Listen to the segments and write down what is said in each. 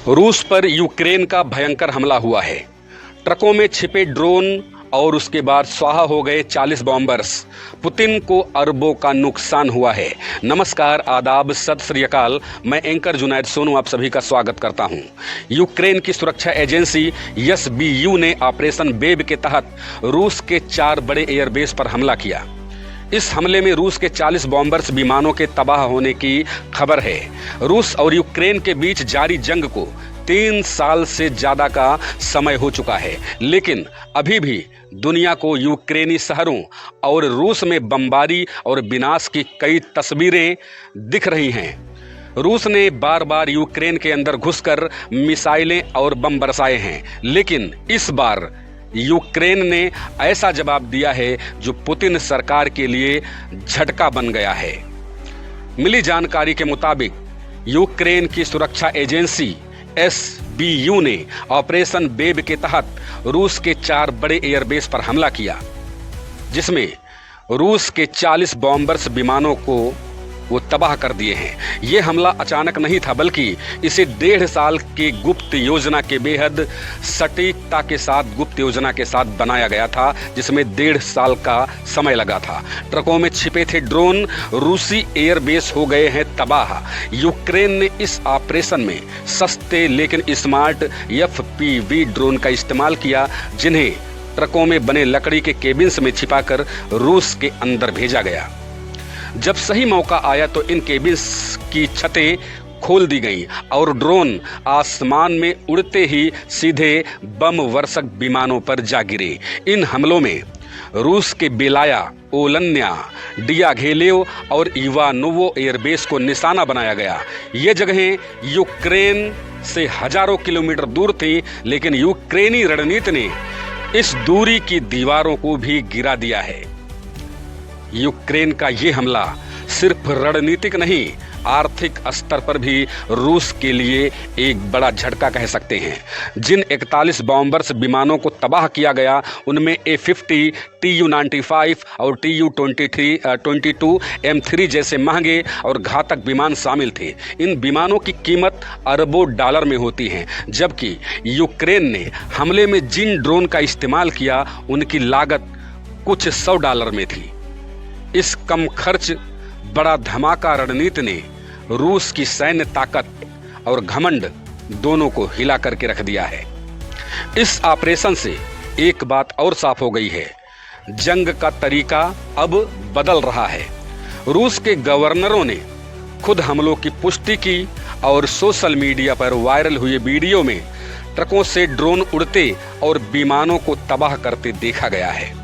रूस पर यूक्रेन का भयंकर हमला हुआ है। ट्रकों में छिपे ड्रोन और उसके बाद स्वाहा हो गए 40 बॉम्बर्स। पुतिन को अरबों का नुकसान हुआ है। नमस्कार, आदाब, सत श्री अकाल। मैं एंकर जुनैद सोनू आप सभी का स्वागत करता हूं। यूक्रेन की सुरक्षा एजेंसी SBU ने ऑपरेशन बेब के तहत रूस के 4 बड़े एयरबेस पर हमला किया। इस हमले में रूस के 40 बॉम्बर्स विमानों के तबाह होने की खबर है। रूस और यूक्रेन के बीच जारी जंग को 3 साल से ज़्यादा का समय हो चुका है, लेकिन अभी भी दुनिया को यूक्रेनी शहरों और रूस में बमबारी और विनाश की कई तस्वीरें दिख रही हैं। रूस ने बार बार यूक्रेन के अंदर घुसकर मिसाइलें और बम बरसाए हैं, लेकिन इस बार यूक्रेन ने ऐसा जवाब दिया है जो पुतिन सरकार के लिए झटका बन गया है। मिली जानकारी के मुताबिक यूक्रेन की सुरक्षा एजेंसी SBU ने ऑपरेशन बेब के तहत रूस के 4 बड़े एयरबेस पर हमला किया, जिसमें रूस के 40 बॉम्बर्स विमानों को वो तबाह कर दिए हैं। ये हमला अचानक नहीं था, बल्कि इसे 1.5 साल की गुप्त योजना के बेहद सटीकता के साथ गुप्त योजना के साथ बनाया गया था, जिसमें 1.5 साल का समय लगा था। ट्रकों में छिपे थे ड्रोन, रूसी एयरबेस हो गए हैं तबाह। यूक्रेन ने इस ऑपरेशन में सस्ते लेकिन स्मार्ट FPV ड्रोन का इस्तेमाल किया, जिन्हें ट्रकों में बने लकड़ी के केबिन्स में छिपाकर रूस के अंदर भेजा गया। जब सही मौका आया तो इन केबिन्स की छतें खोल दी गईं और ड्रोन आसमान में उड़ते ही सीधे बम वर्षक विमानों पर जा गिरे। इन हमलों में रूस के बेलाया, ओलन्या, डियाघेलेव और इवानोवो एयरबेस को निशाना बनाया गया। ये जगहें यूक्रेन से हजारों किलोमीटर दूर थी, लेकिन यूक्रेनी रणनीति ने इस दूरी की दीवारों को भी गिरा दिया है। यूक्रेन का ये हमला सिर्फ रणनीतिक नहीं, आर्थिक स्तर पर भी रूस के लिए एक बड़ा झटका कह सकते हैं। जिन 41 बॉम्बर्स विमानों को तबाह किया गया, उनमें A-50, Tu-95 और Tu-22 M3 जैसे महंगे और घातक विमान शामिल थे। इन विमानों की कीमत अरबों डॉलर में होती है, जबकि यूक्रेन ने हमले में जिन ड्रोन का इस्तेमाल किया, उनकी लागत कुछ $100 में थी। इस कम खर्च बड़ा धमाका रणनीति ने रूस की सैन्य ताकत और घमंड दोनों को हिला करके रख दिया है। इस ऑपरेशन से एक बात और साफ हो गई है, जंग का तरीका अब बदल रहा है। रूस के गवर्नरों ने खुद हमलों की पुष्टि की और सोशल मीडिया पर वायरल हुए वीडियो में ट्रकों से ड्रोन उड़ते और विमानों को तबाह करते देखा गया है।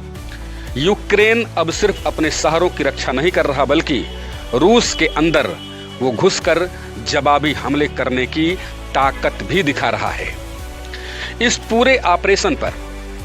यूक्रेन अब सिर्फ अपने शहरों की रक्षा नहीं कर रहा, बल्कि रूस के अंदर वो घुसकर जवाबी हमले करने की ताकत भी दिखा रहा है। इस पूरे ऑपरेशन पर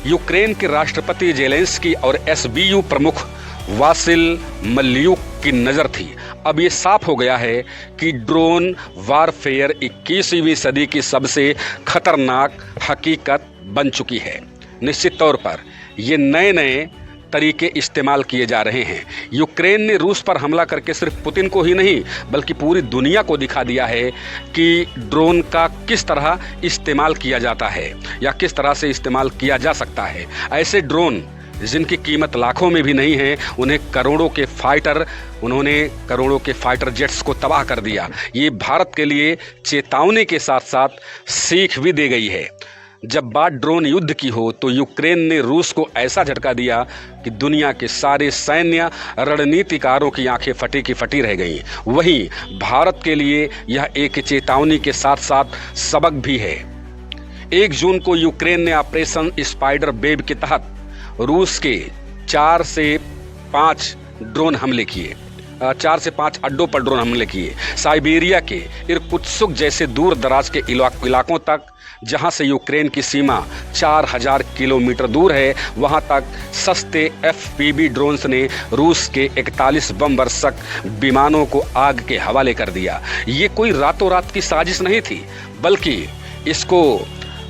यूक्रेन के राष्ट्रपति जेलेंस्की और SBU प्रमुख वासिल मल्यूक की नज़र थी। अब ये साफ हो गया है कि ड्रोन वारफेयर 21वीं सदी की सबसे खतरनाक हकीकत बन चुकी है। निश्चित तौर पर ये नए तरीके इस्तेमाल किए जा रहे हैं। यूक्रेन ने रूस पर हमला करके सिर्फ पुतिन को ही नहीं, बल्कि पूरी दुनिया को दिखा दिया है कि ड्रोन का किस तरह इस्तेमाल किया जाता है या किस तरह से इस्तेमाल किया जा सकता है। ऐसे ड्रोन जिनकी कीमत लाखों में भी नहीं है, उन्होंने करोड़ों के फाइटर जेट्स को तबाह कर दिया। ये भारत के लिए चेतावनी के साथ साथ सीख भी दे गई है। जब बात ड्रोन युद्ध की हो, तो यूक्रेन ने रूस को ऐसा झटका दिया कि दुनिया के सारे सैन्य रणनीतिकारों की आंखें फटी की फटी रह गईं। वहीं भारत के लिए यह एक चेतावनी के साथ साथ सबक भी है। 1 जून को यूक्रेन ने ऑपरेशन स्पाइडर बेब के तहत रूस के 4 से 5 ड्रोन हमले किए। 4 से 5 अड्डों पर ड्रोन हमले किए। साइबेरिया के इरकुत्स्क जैसे दूर दराज के इलाकों तक, जहां से यूक्रेन की सीमा 4000 किलोमीटर दूर है, वहां तक सस्ते FPV ड्रोन्स ने रूस के 41 बम वर्षक विमानों को आग के हवाले कर दिया। ये कोई रातों रात की साजिश नहीं थी, बल्कि इसको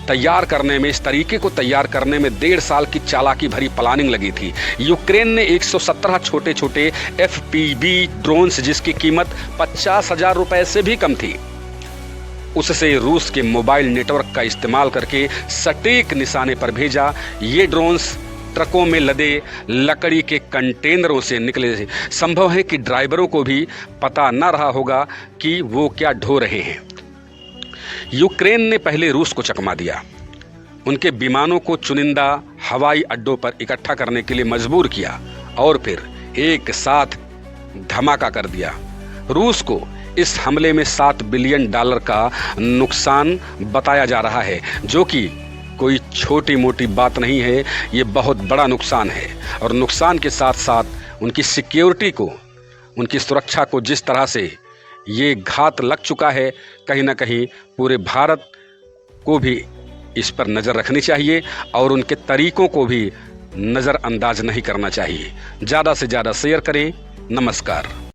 तैयार करने में, इस तरीके को तैयार करने में 1.5 साल की चालाकी भरी प्लानिंग लगी थी। यूक्रेन ने 117 छोटे छोटे FPV ड्रोन्स, जिसकी कीमत 50,000 रुपए से भी कम थी, उससे रूस के मोबाइल नेटवर्क का इस्तेमाल करके सटीक निशाने पर भेजा। ये ड्रोन्स ट्रकों में लदे लकड़ी के कंटेनरों से निकले। संभव है कि ड्राइवरों को भी पता न रहा होगा कि वो क्या ढो रहे हैं। यूक्रेन ने पहले रूस को चकमा दिया, उनके विमानों को चुनिंदा हवाई अड्डों पर इकट्ठा करने के लिए मजबूर किया और फिर एक साथ धमाका कर दिया। रूस को इस हमले में $7 बिलियन का नुकसान बताया जा रहा है, जो कि कोई छोटी मोटी बात नहीं है। ये बहुत बड़ा नुकसान है और नुकसान के साथ साथ उनकी सिक्योरिटी को, उनकी सुरक्षा को जिस तरह से ये घात लग चुका है, कहीं ना कहीं पूरे भारत को भी इस पर नज़र रखनी चाहिए और उनके तरीकों को भी नज़रअंदाज नहीं करना चाहिए। ज़्यादा से ज़्यादा शेयर करें। नमस्कार।